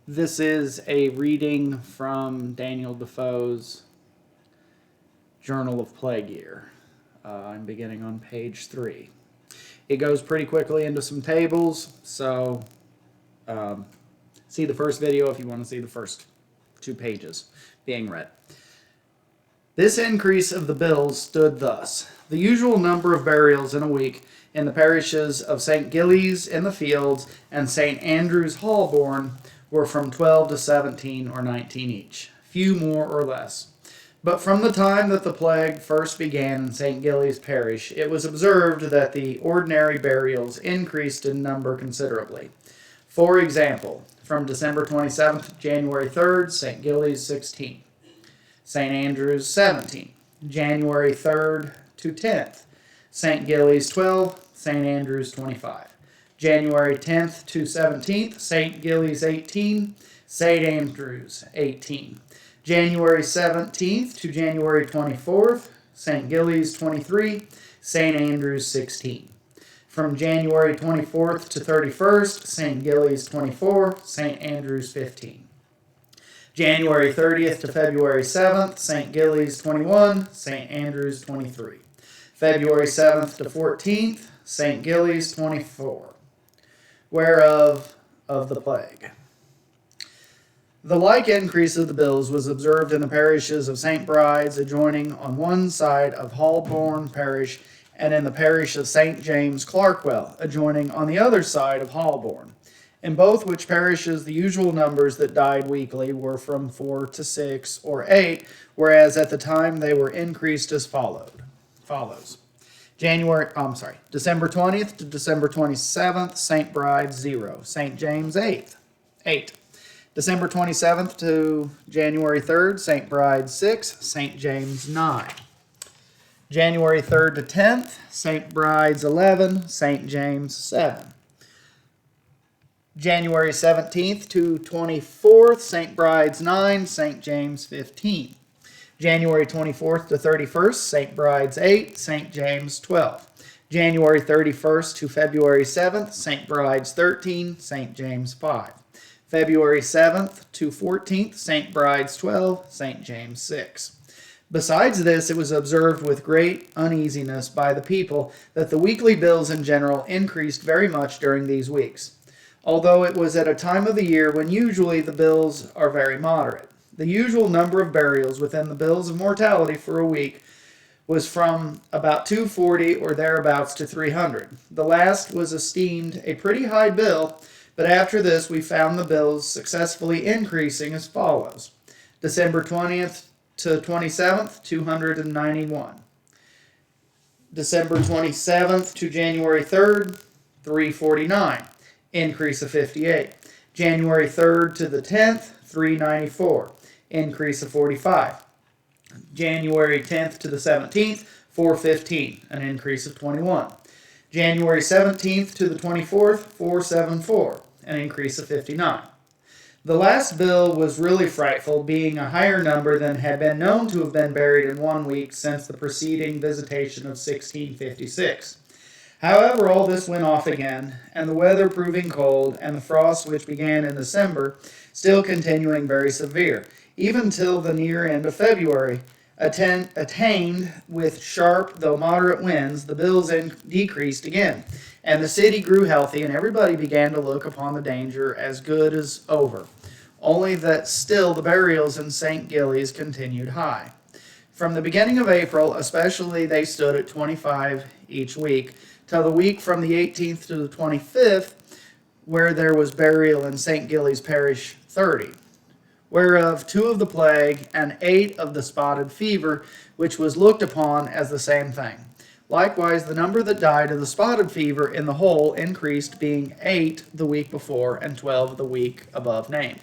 This is a reading from Daniel Defoe's Journal of Plague Year. I'm beginning on page 3. It goes pretty quickly into some tables, so see the first video if you want to see the first 2 pages being read. This increase of the bills stood thus. The usual number of burials in a week in the parishes of St. Gillies in the Fields and St. Andrew's Holborn were from 12 to 17 or 19 each, few more or less. But from the time that the plague first began in St. Gillies parish, it was observed that the ordinary burials increased in number considerably. For example, from December 27th to January 3rd, St. Gillies 16, St. Andrew's 17, January 3rd to 10th, St. Gillies 12, St. Andrew's 25. January 10th to 17th, St. Gillies 18, St. Andrews 18. January 17th to January 24th, St. Gillies 23, St. Andrews 16. From January 24th to 31st, St. Gillies 24, St. Andrews 15. January 30th to February 7th, St. Gillies 21, St. Andrews 23. February 7th to 14th, St. Gillies 24. Whereof of the plague. The like increase of the bills was observed in the parishes of St. Bride's adjoining on one side of Holborn parish, and in the parish of St. James Clerkwell adjoining on the other side of Holborn, in both which parishes the usual numbers that died weekly were from 4 to 6 or 8, whereas at the time they were increased as follows. December 20th to December 27th, St. Bride's 0, St. James 8. December 27th to January 3rd, St. Bride's 6, St. James 9. January 3rd to 10th, St. Bride's 11, St. James 7. January 17th to 24th, St. Bride's 9, St. James 15. January 24th to 31st, St. Bride's 8, St. James 12. January 31st to February 7th, St. Bride's 13, St. James 5. February 7th to 14th, St. Bride's 12, St. James 6. Besides this, it was observed with great uneasiness by the people that the weekly bills in general increased very much during these weeks, although it was at a time of the year when usually the bills are very moderate. The usual number of burials within the bills of mortality for a week was from about 240 or thereabouts to 300. The last was esteemed a pretty high bill, but after this we found the bills successfully increasing as follows. December 20th to 27th, 291. December 27th to January 3rd, 349, increase of 58. January 3rd to the 10th, 394. Increase of 45. January 10th to the 17th, 415, an increase of 21. January 17th to the 24th, 474, an increase of 59. The last bill was really frightful, being a higher number than had been known to have been buried in 1 week since the preceding visitation of 1656. However, all this went off again, and the weather proving cold, and the frosts which began in December still continuing very severe, even till the near end of February, attained with sharp though moderate winds, the bills decreased again, and the city grew healthy, and everybody began to look upon the danger as good as over, only that still the burials in St. Gillies continued high. From the beginning of April, especially, they stood at 25 each week, till the week from the 18th to the 25th, where there was burial in St. Gillies Parish 30. Whereof 2 of the plague and 8 of the spotted fever, which was looked upon as the same thing. Likewise, the number that died of the spotted fever in the whole increased, being 8 the week before and 12 the week above named.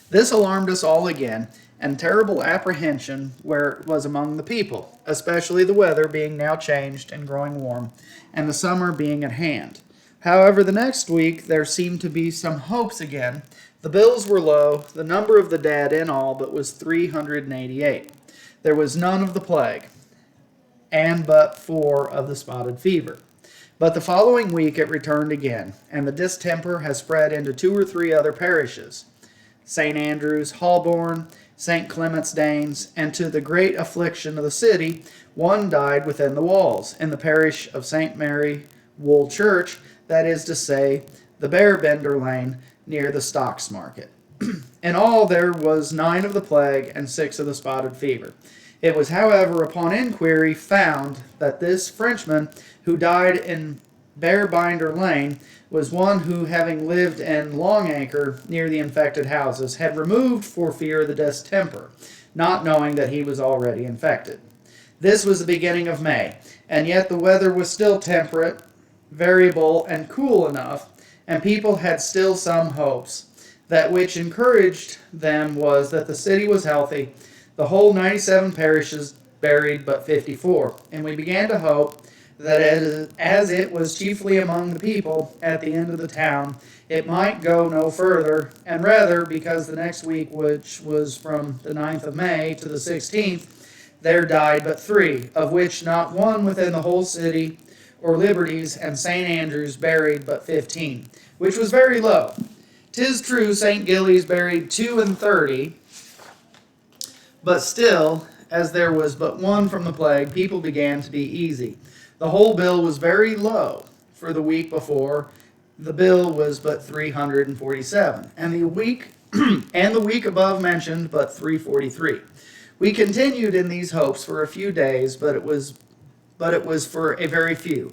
This alarmed us all again, and terrible apprehension was among the people, especially the weather being now changed and growing warm, and the summer being at hand. However, the next week there seemed to be some hopes again. The bills were low, the number of the dead in all but was 388. There was none of the plague, and but 4 of the spotted fever. But the following week it returned again, and the distemper has spread into 2 or 3 other parishes. St. Andrews, Holborn, St. Clement's Danes, and to the great affliction of the city, one died within the walls, in the parish of St. Mary Wool Church, that is to say, the Bearbender Lane, near the Stocks Market. In all there was 9 of the plague and 6 of the spotted fever. It was, however, upon inquiry found that this Frenchman who died in Bearbinder Lane was one who, having lived in Long Acre near the infected houses, had removed for fear of the distemper, not knowing that he was already infected. This was the beginning of May, and yet the weather was still temperate, variable, and cool enough, and people had still some hopes. That which encouraged them was that the city was healthy, the whole 97 parishes buried but 54, and we began to hope that as it was chiefly among the people at the end of the town, it might go no further, and rather, because the next week, which was from the 9th of May to the 16th, there died but 3, of which not one within the whole city or liberties, and St. Andrews buried but 15, which was very low. 'Tis true St. Gillies buried 2 and 30, but still, as there was but 1 from the plague, people began to be easy. The whole bill was very low. For the week before, the bill was but 347, and the week above mentioned but 343. We continued in these hopes for a few days, but it was for a very few.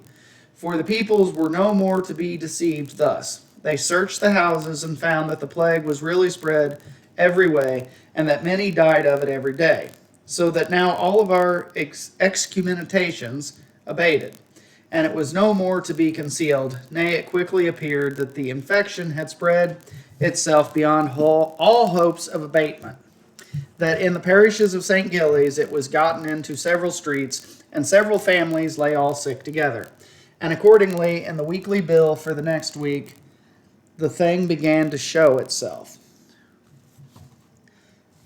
For the peoples were no more to be deceived thus. They searched the houses and found that the plague was really spread every way, and that many died of it every day. So that now all of our excommunications abated, and it was no more to be concealed. Nay, it quickly appeared that the infection had spread itself beyond all hopes of abatement, that in the parishes of St. Gillies it was gotten into several streets, and several families lay all sick together. And accordingly, in the weekly bill for the next week, the thing began to show itself.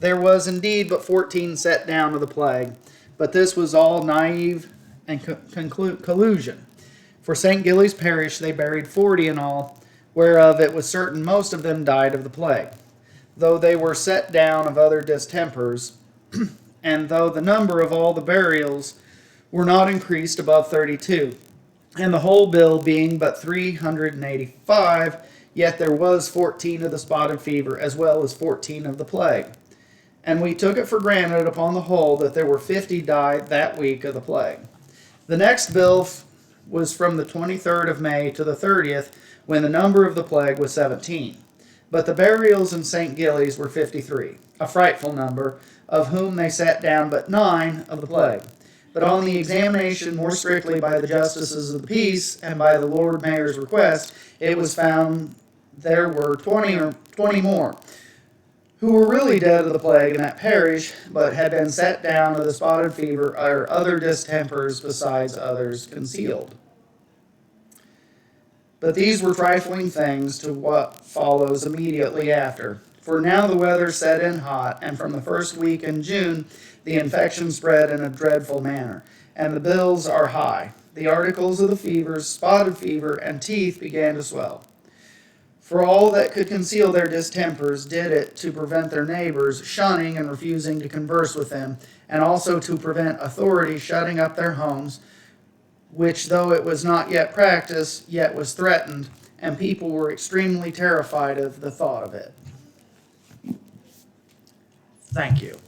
There was indeed but 14 set down of the plague, but this was all naive and collusion. For St. Gillies parish they buried 40 in all, whereof it was certain most of them died of the plague, though they were set down of other distempers, and though the number of all the burials were not increased above 32, and the whole bill being but 385, yet there was 14 of the spotted fever, as well as 14 of the plague. And we took it for granted upon the whole that there were 50 died that week of the plague. The next bill was from the 23rd of May to the 30th, when the number of the plague was 17. But the burials in St. Gillies were 53, a frightful number, of whom they set down but 9 of the plague. But on the examination more strictly by the justices of the peace and by the Lord Mayor's request, it was found there were 20 more, who were really dead of the plague in that parish, but had been set down of the spotted fever or other distempers besides others concealed. But these were trifling things to what follows immediately after. For now the weather set in hot, and from the first week in June the infection spread in a dreadful manner, and the bills are high. The articles of the fevers, spotted fever, and teeth began to swell. For all that could conceal their distempers did it to prevent their neighbors shunning and refusing to converse with them, and also to prevent authority shutting up their homes, which, though it was not yet practiced, yet was threatened, and people were extremely terrified of the thought of it. Thank you.